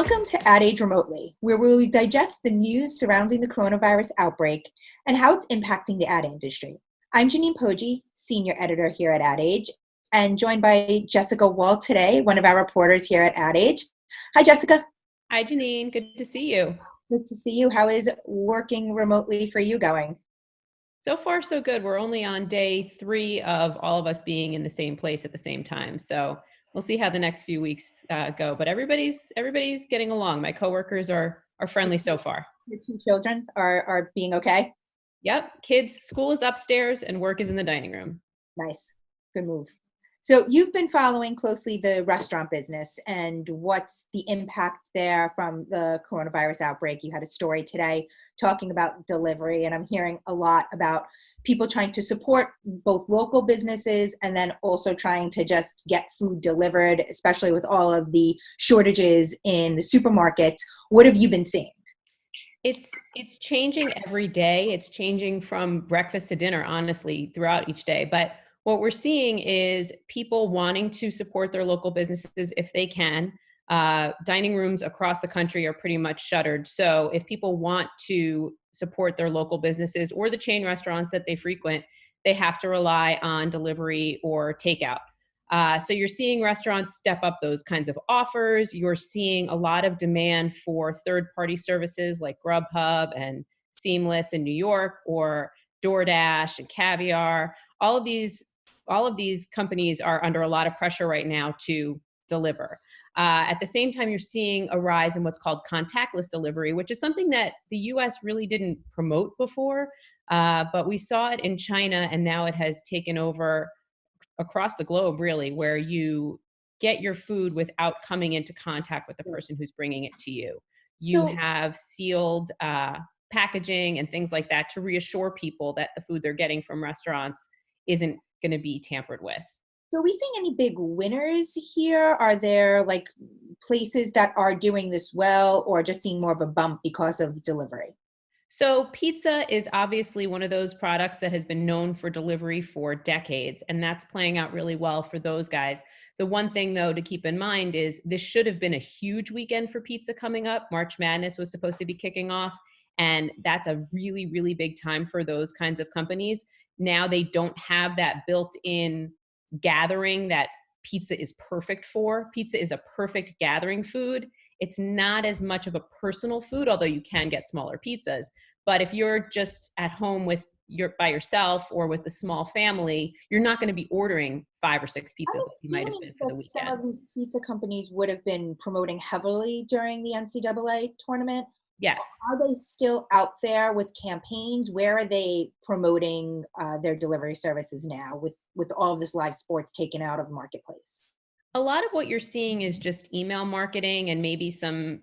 Welcome to Ad Age Remotely, where we will digest the news surrounding the coronavirus outbreak and how it's impacting the ad industry. I'm Jeanine Poggi, senior editor here at Ad Age, and joined by Jessica Wohl today, one of our reporters here at Ad Age. Hi, Jessica. Hi, Jeanine. Good to see you. Good to see you. How is working remotely for you going? So far, so good. We're only on day 3 of all of us being in the same place at the same time. So we'll see how the next few weeks go. But everybody's getting along. My coworkers are friendly so far. Your two children are being okay? Yep. Kids, school is upstairs and work is in the dining room. Nice. Good move. So you've been following closely the restaurant business and what's the impact there from the coronavirus outbreak. You had a story today talking about delivery, and I'm hearing a lot about people trying to support both local businesses and then also trying to just get food delivered, especially with all of the shortages in the supermarkets. What have you been seeing? It's changing every day. It's changing from breakfast to dinner, honestly, throughout each day. But what we're seeing is people wanting to support their local businesses if they can. Dining rooms across the country are pretty much shuttered. So if people want to support their local businesses or the chain restaurants that they frequent, they have to rely on delivery or takeout. So you're seeing restaurants step up those kinds of offers. You're seeing a lot of demand for third-party services like Grubhub and Seamless in New York, or DoorDash and Caviar. All of these companies are under a lot of pressure right now to deliver. At the same time, you're seeing a rise in what's called contactless delivery, which is something that the US really didn't promote before, but we saw it in China, and now it has taken over across the globe, really, where you get your food without coming into contact with the person who's bringing it to you. You So have sealed packaging and things like that to reassure people that the food they're getting from restaurants isn't going to be tampered with. So are we seeing any big winners here? Are there like places that are doing this well or just seeing more of a bump because of delivery? So pizza is obviously one of those products that has been known for delivery for decades, and that's playing out really well for those guys. The one thing, though, to keep in mind is this should have been a huge weekend for pizza coming up. March Madness was supposed to be kicking off, and that's a really, really big time for those kinds of companies. Now they don't have that built-in gathering that pizza is perfect for. Pizza is a perfect gathering food. It's not as much of a personal food, although you can get smaller pizzas. But if you're just at home by yourself or with a small family, you're not going to be ordering 5 or 6 I pizzas was like you might have feeling been for the that some of weekend. these pizza companies would have been promoting heavily during the NCAA tournament. Yes. Are they still out there with campaigns? Where are they promoting their delivery services now with all of this live sports taken out of the marketplace? A lot of what you're seeing is just email marketing and maybe some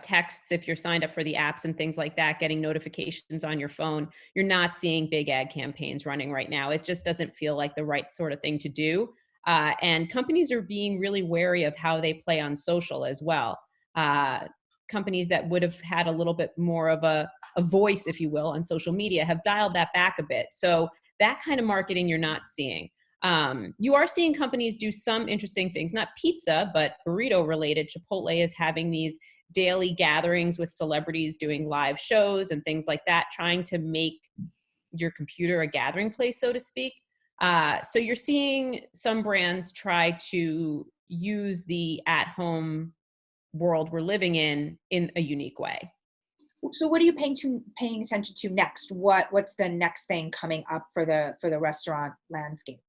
texts if you're signed up for the apps and things like that, getting notifications on your phone. You're not seeing big ad campaigns running right now. It just doesn't feel like the right sort of thing to do. And companies are being really wary of how they play on social as well. Uh, Companies that would have had a little bit more of a voice, if you will, on social media have dialed that back a bit. So that kind of marketing you're not seeing. You are seeing companies do some interesting things, not pizza, but burrito related. Chipotle is having these daily gatherings with celebrities doing live shows and things like that, trying to make your computer a gathering place, so to speak. So you're seeing some brands try to use the at-home world we're living in a unique way. So what are you paying attention to next? What's the next thing coming up for the restaurant landscape?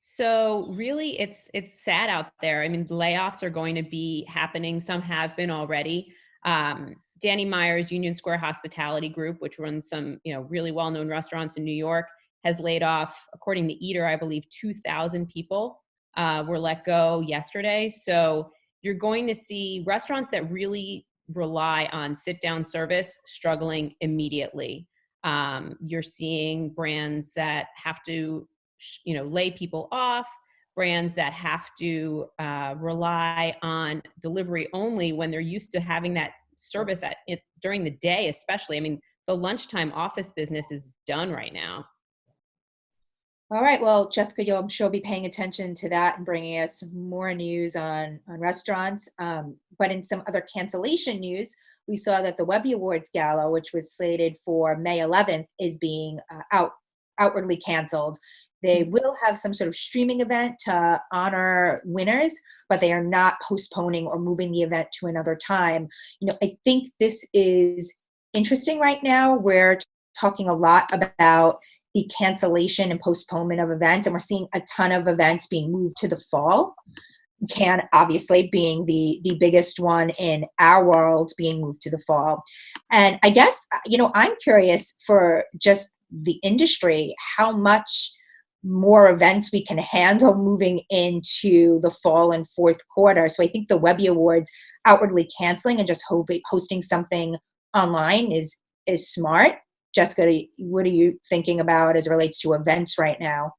So really, it's sad out there. I mean, layoffs are going to be happening. Some have been already. Danny Meyer's Union Square Hospitality Group, which runs some really well-known restaurants in New York, has laid off, according to Eater, I believe 2,000 people were let go yesterday. So you're going to see restaurants that really rely on sit-down service struggling immediately. You're seeing brands that have to lay people off, brands that have to rely on delivery only when they're used to having that service during the day, especially. I mean, the lunchtime office business is done right now. All right. Well, Jessica, you'll I'm sure be paying attention to that and bringing us more news on restaurants. But in some other cancellation news, we saw that the Webby Awards Gala, which was slated for May 11th, is being outwardly canceled. They will have some sort of streaming event to honor winners, but they are not postponing or moving the event to another time. I think this is interesting right now. We're talking a lot about the cancellation and postponement of events, and we're seeing a ton of events being moved to the fall. Can obviously being the biggest one in our world being moved to the fall. And I guess I'm curious for just the industry how much more events we can handle moving into the fall and fourth quarter. So I think the Webby Awards outwardly canceling and just hosting something online is smart. Jessica, what are you thinking about as it relates to events right now?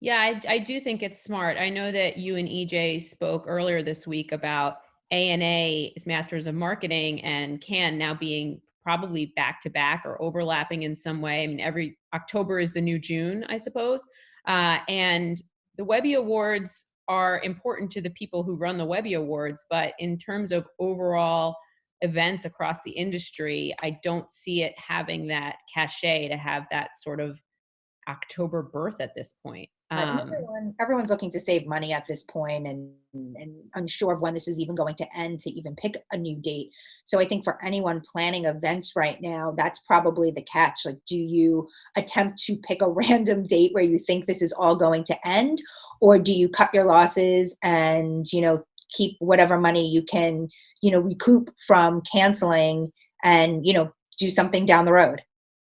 Yeah, I do think it's smart. I know that you and EJ spoke earlier this week about ANA's Masters of Marketing and Cannes now being probably back to back or overlapping in some way. I mean, every October is the new June, I suppose. And the Webby Awards are important to the people who run the Webby Awards, but in terms of overall events across the industry, I don't see it having that cachet to have that sort of October birth at this point. Right, and everyone's looking to save money at this point and unsure of when this is even going to end to even pick a new date. So I think for anyone planning events right now, that's probably the catch. Like, do you attempt to pick a random date where you think this is all going to end, or do you cut your losses and keep whatever money you can recoup from canceling and do something down the road?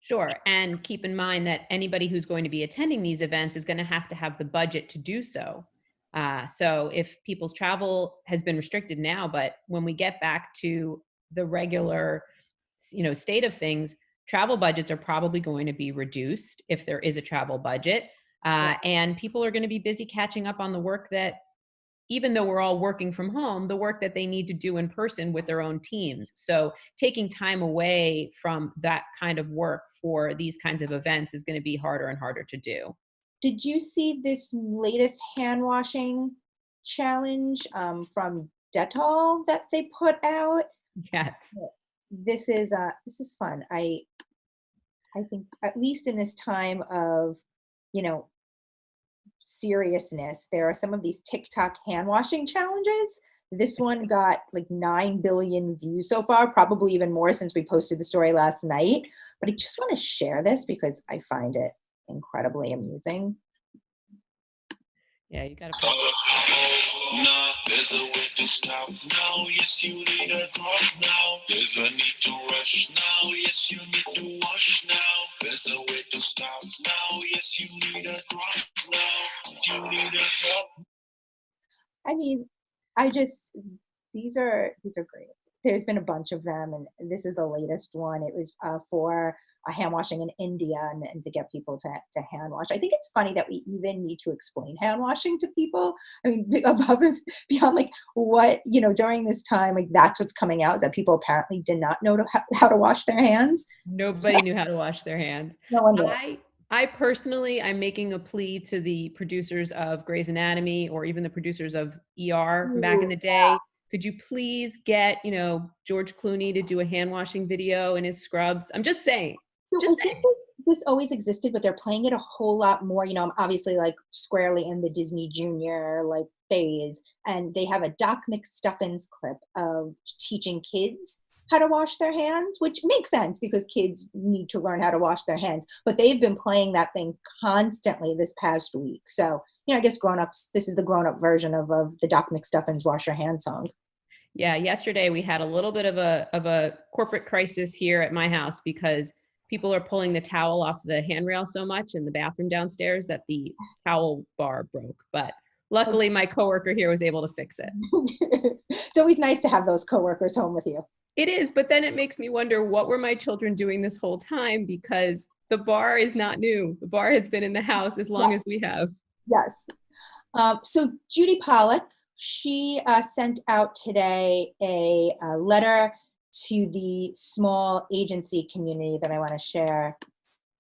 Sure. And keep in mind that anybody who's going to be attending these events is going to have the budget to do so. So if people's travel has been restricted now, but when we get back to the regular, state of things, travel budgets are probably going to be reduced if there is a travel budget. And people are going to be busy catching up on the work that even though we're all working from home, the work that they need to do in person with their own teams. So taking time away from that kind of work for these kinds of events is going to be harder and harder to do. Did you see this latest hand washing challenge from Dettol that they put out? Yes. This is fun. I think at least in this time of you know seriousness, there are some of these TikTok hand washing challenges. This one got like 9 billion views so far, probably even more since we posted the story last night. But I just want to share this because I find it incredibly amusing. Yeah, you got to Stop now, there's a way to stop now. Yes, you need a drop now. There's a need to rush now. Yes, you need to wash now. There's a way to stop now. Yes, you need a drop now. You need a drop. I mean, I just these are great. There's been a bunch of them, and this is the latest one. It was for a hand washing in India and to get people to hand wash. I think it's funny that we even need to explain hand washing to people. I mean, above and beyond like what during this time, like that's what's coming out is that people apparently did not know how to wash their hands. So Nobody knew how to wash their hands. no one did. I personally, I'm making a plea to the producers of Grey's Anatomy or even the producers of ER from back in the day. Could you please get, George Clooney to do a hand washing video in his scrubs? I'm just saying. So Just I think this always existed, but they're playing it a whole lot more. I'm obviously like squarely in the Disney Junior like phase, and they have a Doc McStuffins clip of teaching kids how to wash their hands, which makes sense because kids need to learn how to wash their hands. But they've been playing that thing constantly this past week. So I guess grown-ups, this is the grown-up version of the Doc McStuffins wash your hands song. Yeah, yesterday we had a little bit of a corporate crisis here at my house because people are pulling the towel off the handrail so much in the bathroom downstairs that the towel bar broke. But luckily my coworker here was able to fix it. It's always nice to have those coworkers home with you. It is, but then it makes me wonder, what were my children doing this whole time? Because the bar is not new. The bar has been in the house as long as we have. Yes. So Judy Pollock, she sent out today a letter to the small agency community that I want to share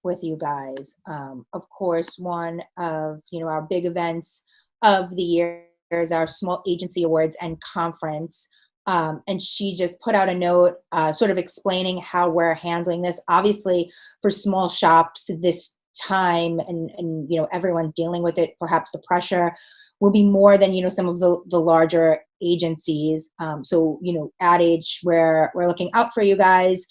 with you guys. Of course, one of, our big events of the year is our Small Agency Awards and Conference. And she just put out a note sort of explaining how we're handling this. Obviously, for small shops this time, and everyone's dealing with it, perhaps the pressure will be more than some of the larger agencies. So Ad Age, we're looking out for you guys.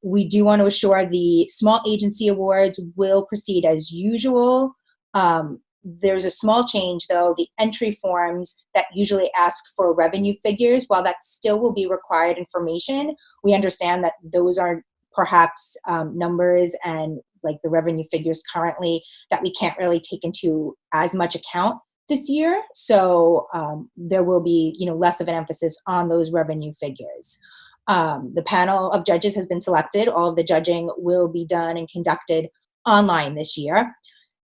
We do want to assure the Small Agency Awards will proceed as usual. There's a small change, though. The entry forms that usually ask for revenue figures, while that still will be required information, we understand that those are perhaps numbers and like the revenue figures currently that we can't really take into as much account this year. So there will be less of an emphasis on those revenue figures. The panel of judges has been selected. All of the judging will be done and conducted online this year.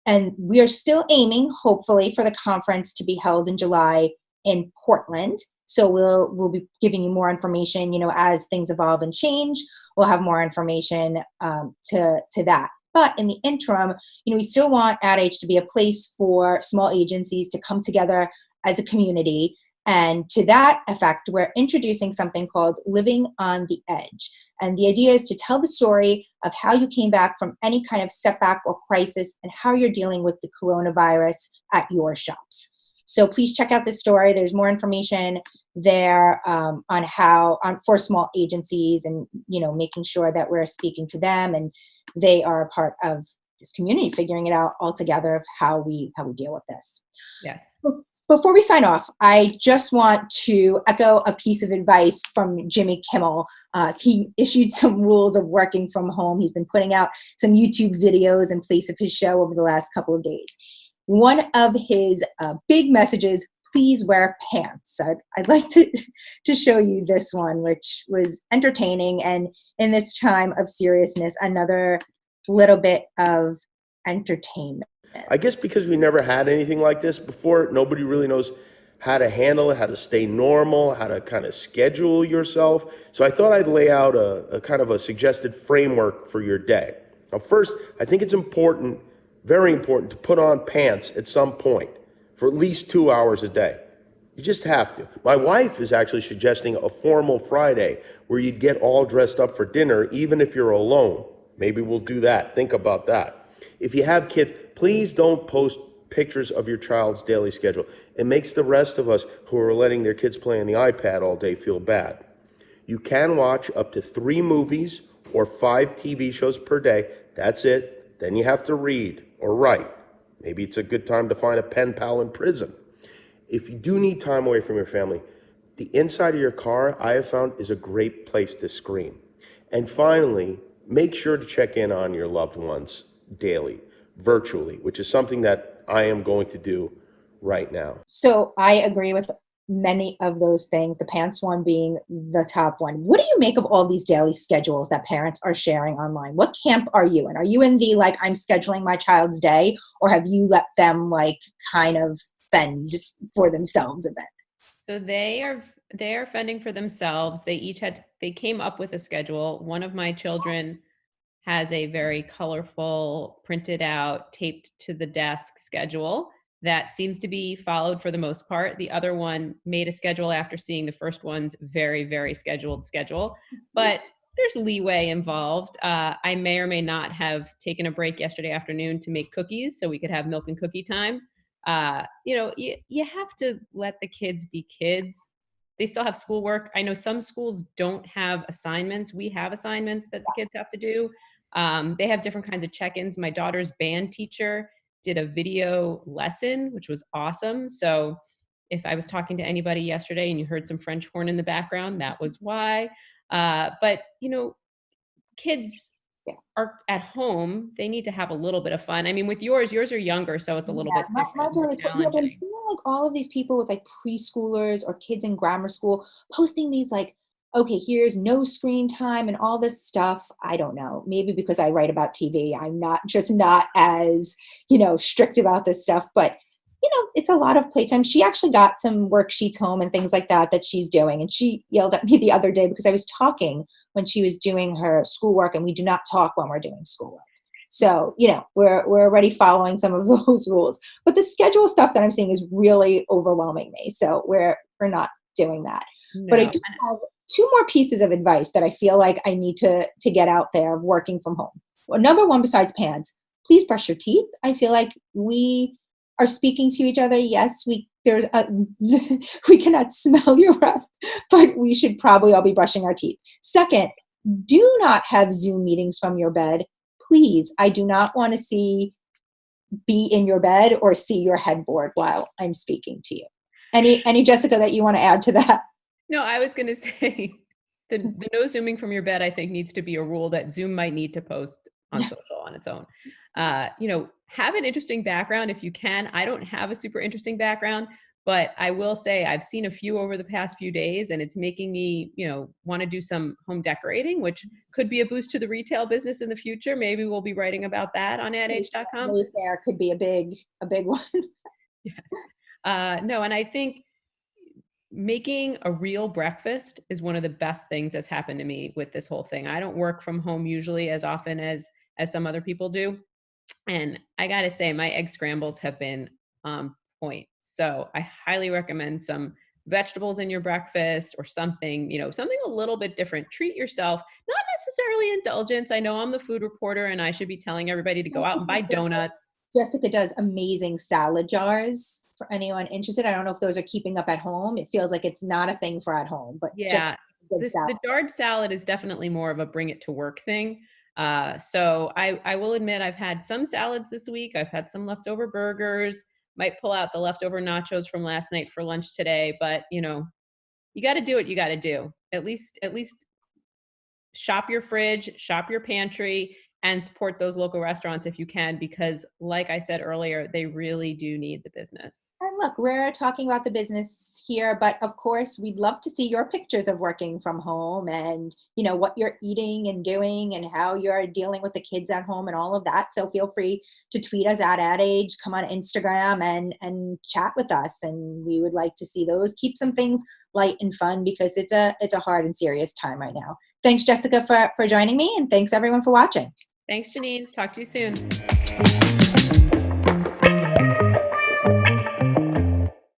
And we are still aiming, hopefully, for the conference to be held in July in Portland. So we'll be giving you more information, as things evolve and change. We'll have more information to that. But in the interim, we still want Ad Age to be a place for small agencies to come together as a community. And to that effect, we're introducing something called Living on the Edge. And the idea is to tell the story of how you came back from any kind of setback or crisis and how you're dealing with the coronavirus at your shops. So please check out this story. There's more information there for small agencies and, making sure that we're speaking to them and they are a part of this community, figuring it out all together of how we deal with this. Yes. Before we sign off, I just want to echo a piece of advice from Jimmy Kimmel. He issued some rules of working from home. He's been putting out some YouTube videos in place of his show over the last couple of days. One of his big messages, please wear pants. I'd like to show you this one, which was entertaining. And in this time of seriousness, another little bit of entertainment. I guess because we never had anything like this before, nobody really knows how to handle it, how to stay normal, how to kind of schedule yourself. So I thought I'd lay out a kind of a suggested framework for your day. Now, first, I think it's important, very important, to put on pants at some point for at least 2 hours a day. You just have to. My wife is actually suggesting a formal Friday where you'd get all dressed up for dinner, even if you're alone. Maybe we'll do that. Think about that. If you have kids, please don't post pictures of your child's daily schedule. It makes the rest of us who are letting their kids play on the iPad all day feel bad. You can watch up to 3 movies or 5 TV shows per day. That's it. Then you have to read or write. Maybe it's a good time to find a pen pal in prison. If you do need time away from your family, the inside of your car, I have found, is a great place to scream. And finally, make sure to check in on your loved ones daily, virtually, which is something that I am going to do right now. So I agree with many of those things, the pants one being the top one. What do you make of all these daily schedules that parents are sharing online? What camp are you in? Are you in the, I'm scheduling my child's day, or have you let them kind of fend for themselves a bit? So they are fending for themselves. They came up with a schedule. One of my children has a very colorful, printed out, taped to the desk schedule that seems to be followed for the most part. The other one made a schedule after seeing the first one's very, very scheduled schedule, but there's leeway involved. I may or may not have taken a break yesterday afternoon to make cookies so we could have milk and cookie time. You have to let the kids be kids. They still have schoolwork. I know some schools don't have assignments. We have assignments that the kids have to do. They have different kinds of check-ins. My daughter's band teacher did a video lesson, which was awesome. So if I was talking to anybody yesterday and you heard some French horn in the background, that was why. But kids are at home. They need to have a little bit of fun. I mean, with yours are younger, so it's a little bit My different, daughter more is, but I'm challenging. seeing all of these people with preschoolers or kids in grammar school posting these okay, here's no screen time and all this stuff. I don't know. Maybe because I write about TV, I'm not as, strict about this stuff, but it's a lot of playtime. She actually got some worksheets home and things like that she's doing. And she yelled at me the other day because I was talking when she was doing her schoolwork, and we do not talk when we're doing schoolwork. So, we're already following some of those rules. But the schedule stuff that I'm seeing is really overwhelming me. So we're not doing that. But I No. do have two more pieces of advice that I feel like I need to get out there of working from home. Well, number one, besides pants, please brush your teeth. I feel like we are speaking to each other. Yes, we cannot smell your breath, but we should probably all be brushing our teeth. Second, do not have Zoom meetings from your bed. Please, I do not want to be in your bed or see your headboard while I'm speaking to you. Any Jessica that you want to add to that? No, I was going to say the no Zooming from your bed, I think, needs to be a rule that Zoom might need to post on social on its own. Have an interesting background if you can. I don't have a super interesting background, but I will say I've seen a few over the past few days, and it's making me, want to do some home decorating, which could be a boost to the retail business in the future. Maybe we'll be writing about that on adh.com. Wayfair could be a big one. Yes. No, and I think making a real breakfast is one of the best things that's happened to me with this whole thing. I don't work from home usually as often as some other people do. And I got to say, my egg scrambles have been on point. So I highly recommend some vegetables in your breakfast or something, something a little bit different. Treat yourself, not necessarily indulgence. I know I'm the food reporter and I should be telling everybody to go out and buy donuts. Jessica does amazing salad jars for anyone interested. I don't know if those are keeping up at home. It feels like it's not a thing for at home, but yeah, the jarred salad is definitely more of a bring it to work thing. So I will admit I've had some salads this week. I've had some leftover burgers, might pull out the leftover nachos from last night for lunch today, but you got to do what you got to do. At least shop your fridge, shop your pantry, and support those local restaurants if you can, because like I said earlier, they really do need the business. And look, we're talking about the business here, but of course, we'd love to see your pictures of working from home and, what you're eating and doing and how you're dealing with the kids at home and all of that. So feel free to tweet us at @age, come on Instagram and chat with us. And we would like to see those. Keep some things light and fun because it's a hard and serious time right now. Thanks, Jessica, for joining me, and thanks everyone for watching. Thanks, Jeanine. Talk to you soon.